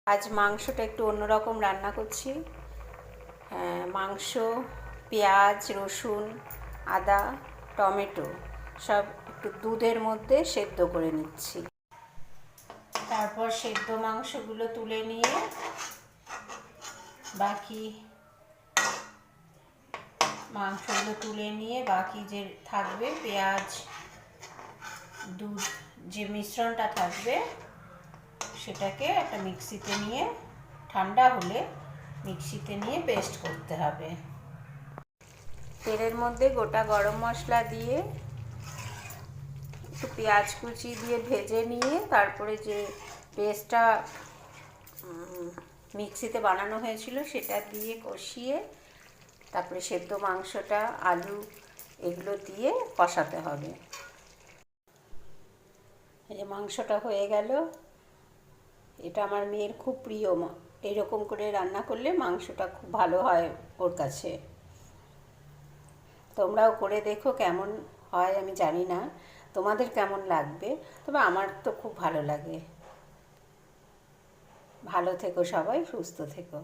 আজ মাংসটা একটু অন্যরকম রান্না করছি। মাংস, পেঁয়াজ, রসুন, আদা, টমেটো সব একটু দুধের মধ্যে সেদ্ধ করে নিচ্ছি। তারপর সেদ্ধ মাংসগুলো তুলে নিয়ে বাকি যে থাকবে পেঁয়াজ, দুধ, যে মিশ্রণটা থাকবে সেটাকে একটা মিক্সিতে নিয়ে, ঠান্ডা হলে মিক্সিতে নিয়ে পেস্ট করতে হবে। তেলের মধ্যে গোটা গরম মশলা দিয়ে একটু পেঁয়াজ কুচি দিয়ে ভেজে নিয়ে তারপরে যে পেস্টটা মিক্সিতে বানানো হয়েছিল সেটা দিয়ে কষিয়ে তারপরে সেদ্ধ মাংসটা, আলু এগুলো দিয়ে কষাতে হবে। এই যে মাংসটা হয়ে গেল। এটা আমার মেয়ের খুব প্রিয়। এরকম করে রান্না করলে মাংসটা খুব ভালো হয় ওর কাছে। তোমরাও করে দেখো, কেমন হয় আমি জানি না তোমাদের কেমন লাগবে, তবে আমার তো খুব ভালো লাগে। ভালো থেকো সবাই, সুস্থ থেকো।